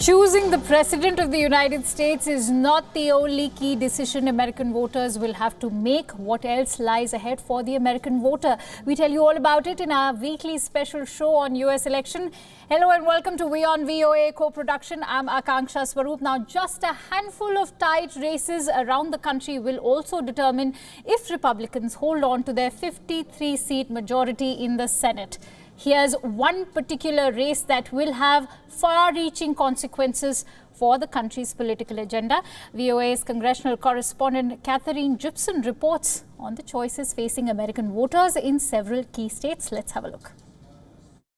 Choosing the President of the United States is not the only key decision American voters will have to make. What else lies ahead for the American voter? We tell you all about it in our weekly special show on US election. Hello and welcome to WION-VOA co-production. I'm Akanksha Swaroop. Now, just a handful of tight races around the country will also determine if Republicans hold on to their 53-seat majority in the Senate. Here's one particular race that will have far-reaching consequences for the country's political agenda. VOA's congressional correspondent Catherine Gibson reports on the choices facing American voters in several key states. Let's have a look.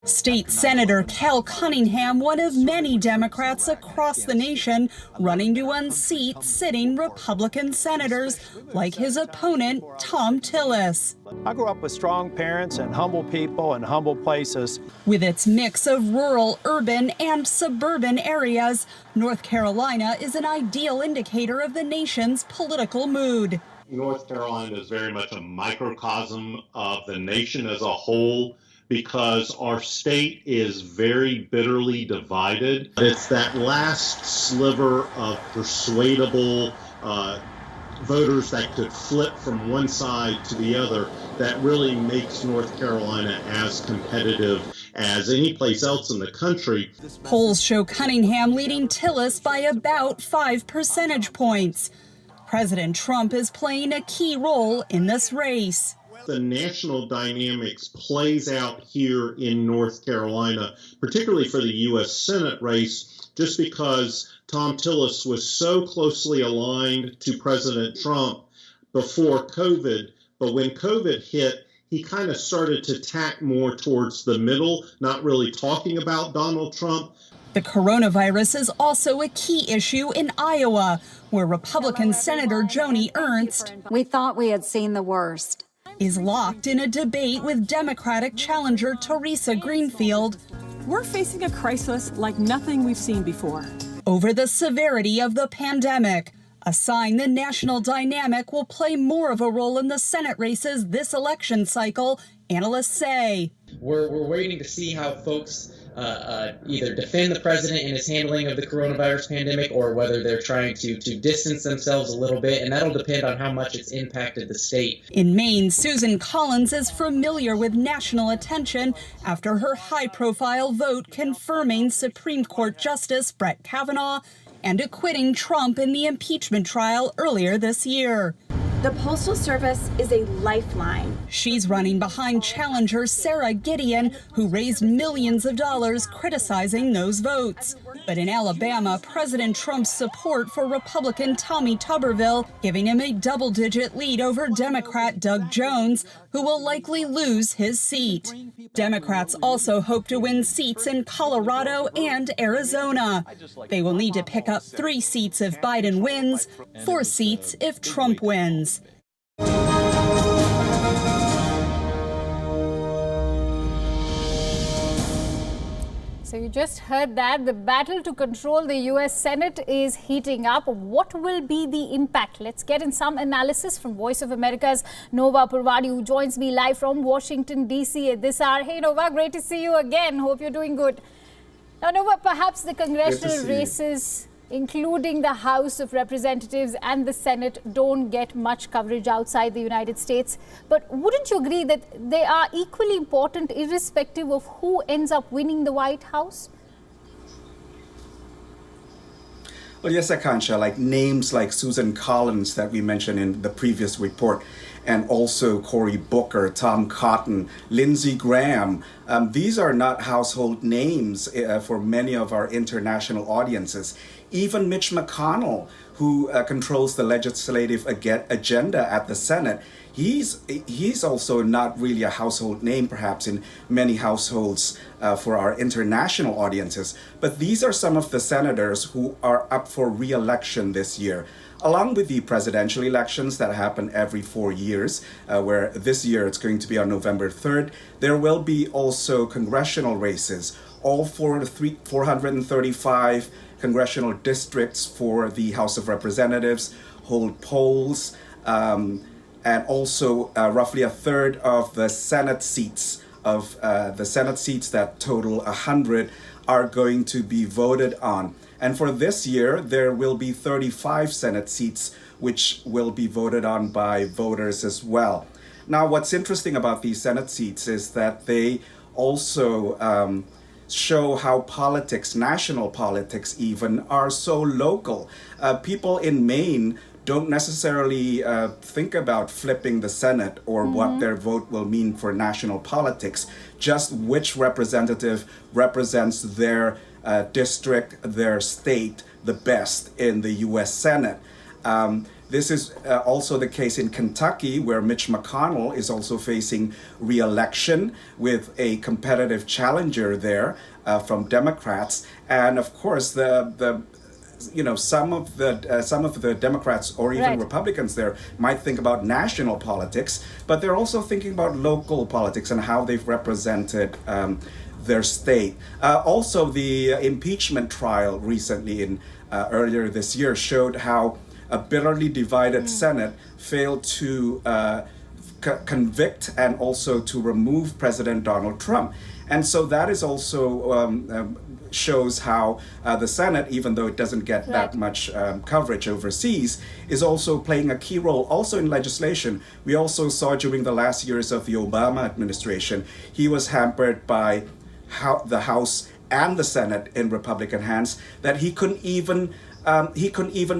State Senator Cal Cunningham, one of many Democrats across the nation running to unseat sitting Republican senators like his opponent, Thom Tillis. I grew up with strong parents and humble people and humble places. With its mix of rural, urban, and suburban areas, North Carolina is an ideal indicator of the nation's political mood. North Carolina is very much a microcosm of the nation as a whole, because our state is very bitterly divided. It's that last sliver of persuadable voters that could flip from one side to the other that really makes North Carolina as competitive as any place else in the country. Polls show Cunningham leading Tillis by about 5 percentage points. President Trump is playing a key role in this race. The national dynamics plays out here in North Carolina, particularly for the U.S. Senate race, just because Thom Tillis was so closely aligned to President Trump before COVID. But when COVID hit, he kind of started to tack more towards the middle, not really talking about Donald Trump. The coronavirus is also a key issue in Iowa, where Republican Senator Joni Ernst, we thought we had seen the worst, is locked in a debate with Democratic challenger Teresa Greenfield. We're facing a crisis like nothing we've seen before. Over the severity of the pandemic, a sign the national dynamic will play more of a role in the Senate races this election cycle, analysts say. We're waiting to see how folks either defend the president in his handling of the coronavirus pandemic or whether they're trying to distance themselves a little bit, and that'll depend on how much it's impacted the state. In Maine, Susan Collins is familiar with national attention after her high-profile vote confirming Supreme Court Justice Brett Kavanaugh and acquitting Trump in the impeachment trial earlier this year. The Postal Service is a lifeline. She's running behind challenger Sarah Gideon, who raised millions of dollars criticizing those votes. But in Alabama, President Trump's support for Republican Tommy Tuberville, giving him a double-digit lead over Democrat Doug Jones, who will likely lose his seat. Democrats also hope to win seats in Colorado and Arizona. They will need to pick up 3 seats if Biden wins, 4 seats if Trump wins. So you just heard that. The battle to control the US Senate is heating up. What will be the impact? Let's get in some analysis from Voice of America's Nova Purvadi, who joins me live from Washington, D.C. at this hour. Hey, Nova, great to see you again. Hope you're doing good. Now, Nova, perhaps the congressional races, including the House of Representatives and the Senate, don't get much coverage outside the United States. But wouldn't you agree that they are equally important irrespective of who ends up winning the White House? Well, yes, Akansha, like names like Susan Collins that we mentioned in the previous report, and also Cory Booker, Tom Cotton, Lindsey Graham. These are not household names for many of our international audiences. Even Mitch McConnell, who controls the legislative agenda at the Senate, he's also not really a household name, perhaps in many households for our international audiences. But these are some of the senators who are up for re-election this year, along with the presidential elections that happen every 4 years, where this year it's going to be on November 3rd. There will be also congressional races. All 435 congressional districts for the House of Representatives hold polls, and also roughly a third of the Senate seats that total 100 are going to be voted on. And for this year, there will be 35 Senate seats, which will be voted on by voters as well. Now, what's interesting about these Senate seats is that they also show how politics, national politics even, are so local. People in Maine don't necessarily think about flipping the Senate or what their vote will mean for national politics, just which representative represents their district, their state, the best in the U.S. Senate. This is also the case in Kentucky, where Mitch McConnell is also facing re-election with a competitive challenger there from Democrats. And of course, some of the Democrats or even Republicans there might think about national politics, but they're also thinking about local politics and how they've represented their state. Also, the impeachment trial recently earlier this year showed how a bitterly divided Senate failed to convict and also to remove President Donald Trump. And so that is also shows how the Senate, even though it doesn't get that much coverage overseas, is also playing a key role also in legislation. We also saw during the last years of the Obama administration, he was hampered by the House and the Senate in Republican hands, that he couldn't even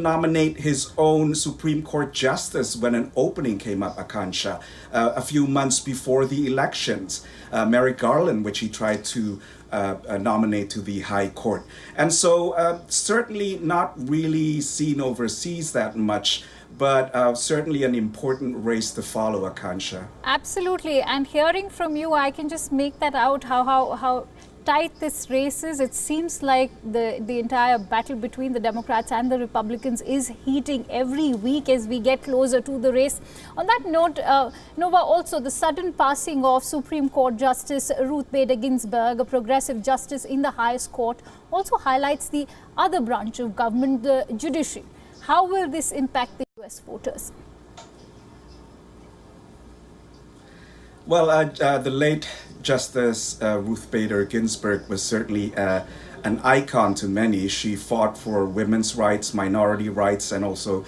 nominate his own Supreme Court justice when an opening came up, Akansha, a few months before the elections. Merrick Garland, which he tried to nominate to the High Court. And so certainly not really seen overseas that much, but certainly an important race to follow, Akansha. Absolutely. And hearing from you, I can just make that out, how tight this race is. It seems like the entire battle between the Democrats and the Republicans is heating every week as we get closer to the race. On that note, Nova, also the sudden passing of Supreme Court Justice Ruth Bader Ginsburg, a progressive justice in the highest court, also highlights the other branch of government, the judiciary. How will this impact the US voters? Well, the late Justice Ruth Bader Ginsburg was certainly an icon to many. She fought for women's rights, minority rights, and also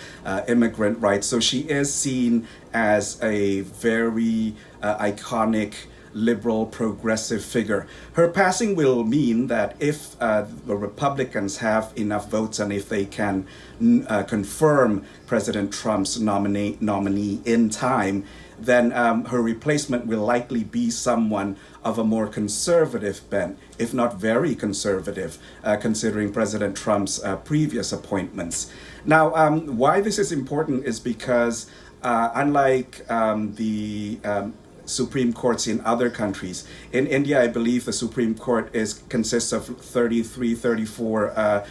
immigrant rights. So she is seen as a very iconic liberal progressive figure. Her passing will mean that if the Republicans have enough votes and if they can confirm President Trump's nominee in time, then her replacement will likely be someone of a more conservative bent, if not very conservative, considering President Trump's previous appointments. Now, why this is important is because unlike the Supreme Courts in other countries, in India, I believe the Supreme Court consists of 33, 34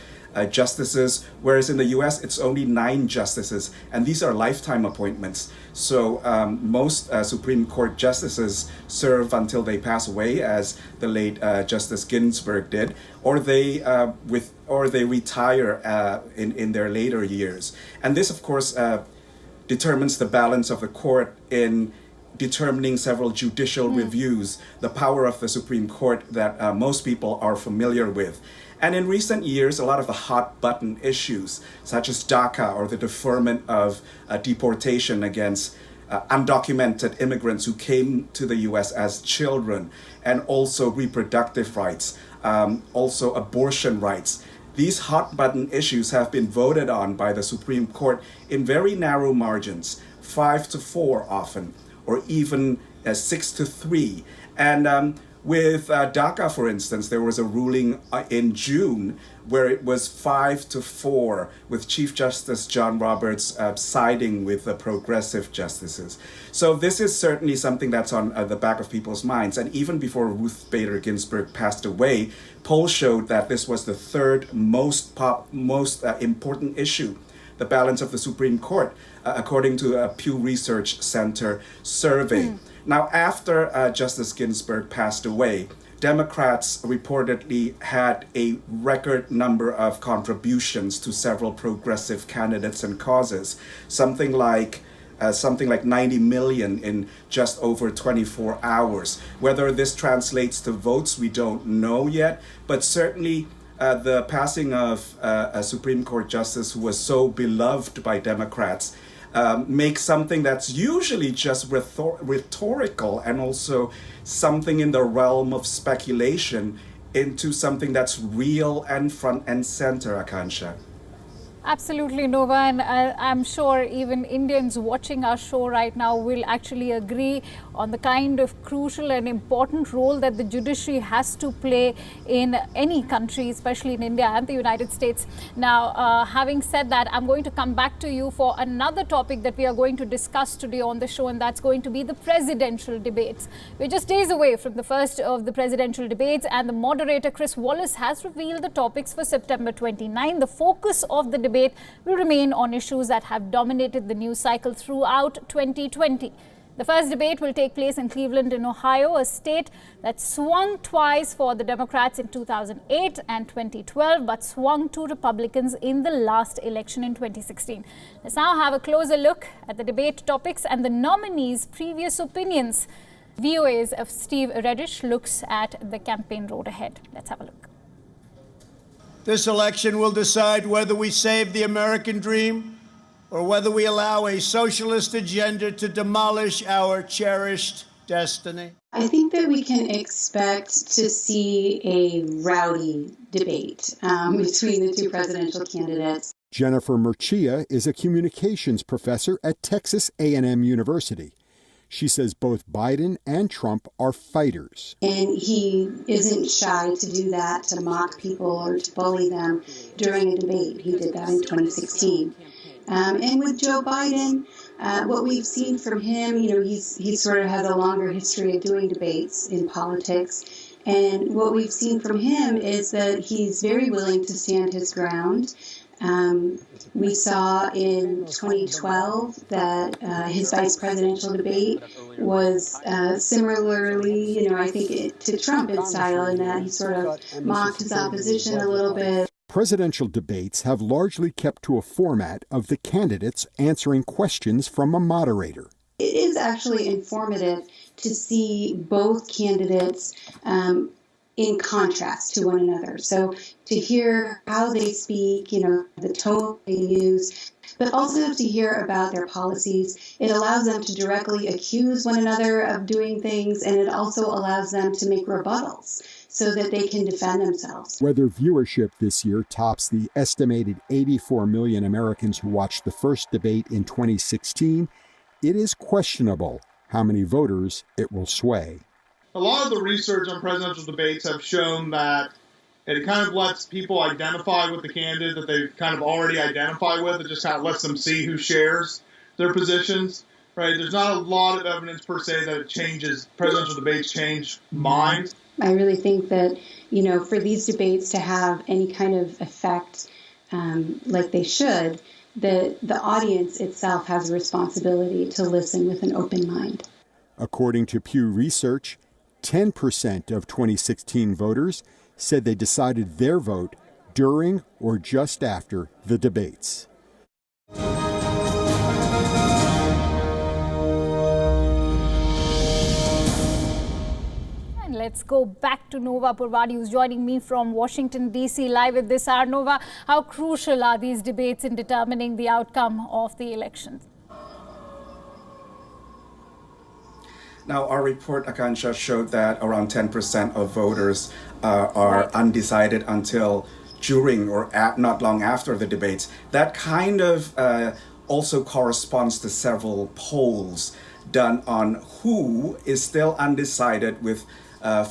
justices, whereas in the US it's only 9 justices, and these are lifetime appointments. So most Supreme Court justices serve until they pass away, as the late Justice Ginsburg did, or they retire in their later years. And this, of course, determines the balance of the court in determining several judicial reviews, the power of the Supreme Court that most people are familiar with. And in recent years, a lot of the hot button issues, such as DACA or the deferment of deportation against undocumented immigrants who came to the US as children, and also reproductive rights, also abortion rights. These hot button issues have been voted on by the Supreme Court in very narrow margins, 5-4 often, or even 6-3. And with DACA, for instance, there was a ruling in June where it was 5-4, with Chief Justice John Roberts siding with the progressive justices. So this is certainly something that's on the back of people's minds. And even before Ruth Bader Ginsburg passed away, polls showed that this was the third most important issue, the balance of the Supreme Court, according to a Pew Research Center survey. Now, after Justice Ginsburg passed away, Democrats reportedly had a record number of contributions to several progressive candidates and causes, something like something like 90 million in just over 24 hours. Whether this translates to votes, we don't know yet, but certainly the passing of a Supreme Court justice who was so beloved by Democrats makes something that's usually just rhetorical and also something in the realm of speculation into something that's real and front and center, Akansha. Absolutely, Nova, and I'm sure even Indians watching our show right now will actually agree on the kind of crucial and important role that the judiciary has to play in any country, especially in India and the United States. Now, having said that, I'm going to come back to you for another topic that we are going to discuss today on the show, and that's going to be the presidential debates. We're just days away from the first of the presidential debates, and the moderator, Chris Wallace, has revealed the topics for September 29. The focus of the debate will remain on issues that have dominated the news cycle throughout 2020. The first debate will take place in Cleveland in Ohio, a state that swung twice for the Democrats in 2008 and 2012, but swung to Republicans in the last election in 2016. Let's now have a closer look at the debate topics and the nominees' previous opinions. VOA's Steve Reddish looks at the campaign road ahead. Let's have a look. This election will decide whether we save the American dream or whether we allow a socialist agenda to demolish our cherished destiny. I think that we can expect to see a rowdy debate between the two presidential candidates. Jennifer Murcia is a communications professor at Texas A&M University. She says both Biden and Trump are fighters. And he isn't shy to do that, to mock people or to bully them during a debate. He did that in 2016. And with Joe Biden, what we've seen from him, he sort of has a longer history of doing debates in politics. And what we've seen from him is that he's very willing to stand his ground. We saw in 2012 that his vice presidential debate was similarly, I think, to Trump in style, in that he sort of mocked his opposition a little bit. Presidential debates have largely kept to a format of the candidates answering questions from a moderator. It is actually informative to see both candidates in contrast to one another. So to hear how they speak, the tone they use, but also to hear about their policies. It allows them to directly accuse one another of doing things, and it also allows them to make rebuttals so that they can defend themselves. Whether viewership this year tops the estimated 84 million Americans who watched the first debate in 2016, it is questionable how many voters it will sway. A lot of the research on presidential debates have shown that it kind of lets people identify with the candidate that they kind of already identify with. It just kind of lets them see who shares their positions, right? There's not a lot of evidence per se that it changes, presidential debates change minds. I really think that, for these debates to have any kind of effect like they should, the audience itself has a responsibility to listen with an open mind. According to Pew Research, 10% of 2016 voters said they decided their vote during or just after the debates. And let's go back to Nova Purwadi, who's joining me from Washington, D.C. live at this hour. Nova, how crucial are these debates in determining the outcome of the elections? Now, our report, Akansha, showed that around 10% of voters are undecided until during or not long after the debates. That kind of also corresponds to several polls done on who is still undecided with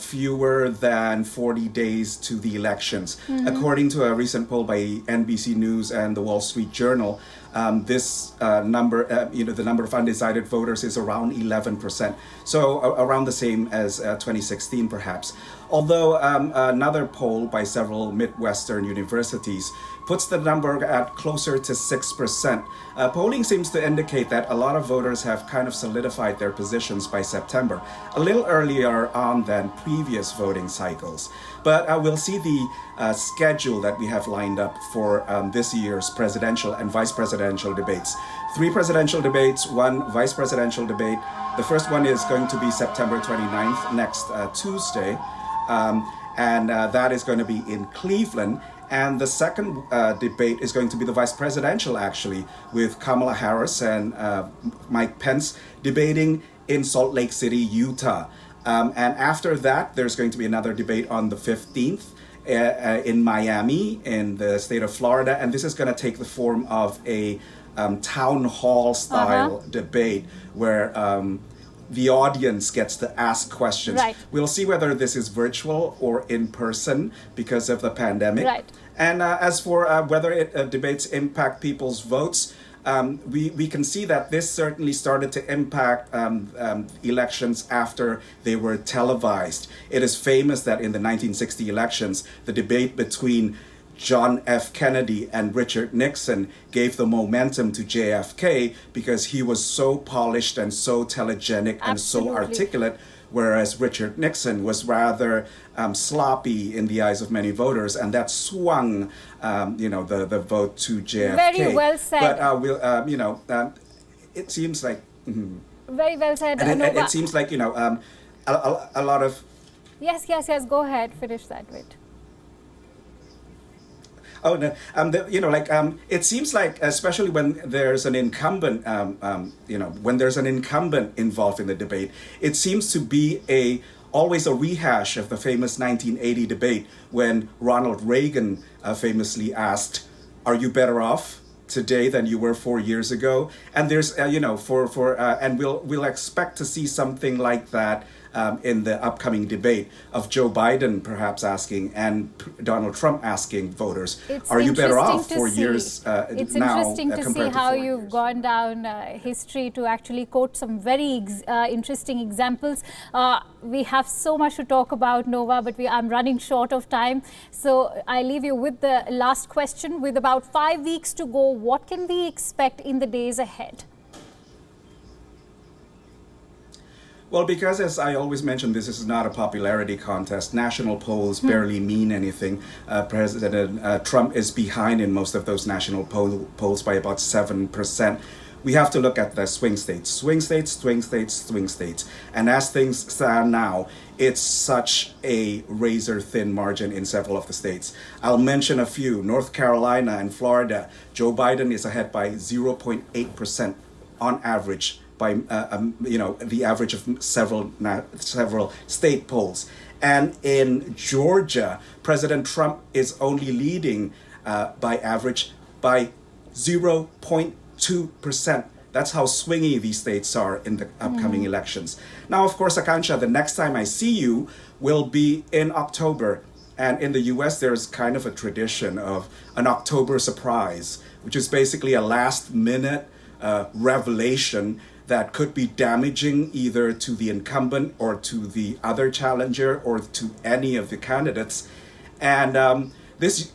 fewer than 40 days to the elections. According to a recent poll by NBC News and the Wall Street Journal, this number, the number of undecided voters is around 11%. So around the same as 2016, perhaps. Although another poll by several Midwestern universities puts the number at closer to 6%. Polling seems to indicate that a lot of voters have kind of solidified their positions by September, a little earlier on than previous voting cycles. But we'll see the schedule that we have lined up for this year's presidential and vice presidential presidential debates. 3 presidential debates, 1 vice presidential debate. The first one is going to be September 29th, next Tuesday, and that is going to be in Cleveland. And the second debate is going to be the vice presidential, actually, with Kamala Harris and Mike Pence debating in Salt Lake City, Utah. And after that, there's going to be another debate on the 15th in Miami, in the state of Florida. And this is going to take the form of a town hall style debate where the audience gets to ask questions. Right. We'll see whether this is virtual or in person because of the pandemic. Right. And as for whether debates impact people's votes, we can see that this certainly started to impact elections after they were televised. It is famous that in the 1960 elections, the debate between John F. Kennedy and Richard Nixon gave the momentum to JFK because he was so polished and so telegenic and so articulate, whereas Richard Nixon was rather sloppy in the eyes of many voters, and that swung, the vote to JFK. Very well said. But it seems like very well said. And it seems like a lot of. Yes. Go ahead. Finish that bit. Oh no! It seems like, especially when there's an incumbent, when there's an incumbent involved in the debate, it seems to be always a rehash of the famous 1980 debate when Ronald Reagan famously asked, "Are you better off today than you were 4 years ago?" And there's, and we'll expect to see something like that. In the upcoming debate of Joe Biden perhaps asking and Donald Trump asking voters, are you better off 4 years now? It's interesting to see how you've gone down history to actually quote some very interesting examples. We have so much to talk about, Nova, but I'm running short of time. So I leave you with the last question. With about 5 weeks to go, what can we expect in the days ahead? Well, because as I always mention, this is not a popularity contest. National polls barely mean anything. President Trump is behind in most of those national polls by about 7%. We have to look at the swing states. And as things stand now, it's such a razor-thin margin in several of the states. I'll mention a few. North Carolina and Florida, Joe Biden is ahead by 0.8% on average, by the average of several state polls. And in Georgia, President Trump is only leading by average by 0.2%. That's how swingy these states are in the upcoming elections. Now, of course, Akansha, the next time I see you will be in October. And in the US, there's kind of a tradition of an October surprise, which is basically a last-minute revelation that could be damaging either to the incumbent or to the other challenger or to any of the candidates. And this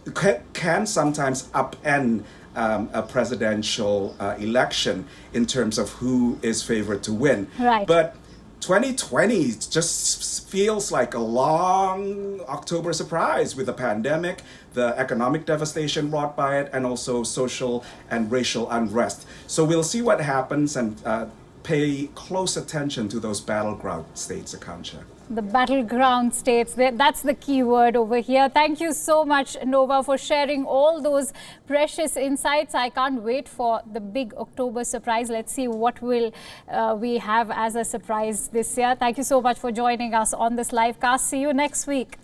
can sometimes upend a presidential election in terms of who is favored to win. Right. But 2020 just feels like a long October surprise with the pandemic, the economic devastation wrought by it, and also social and racial unrest. So we'll see what happens and pay close attention to those battleground states, Akansha. The battleground states, that's the key word over here. Thank you so much, Nova, for sharing all those precious insights. I can't wait for the big October surprise. Let's see what will we have as a surprise this year. Thank you so much for joining us on this live cast. See you next week.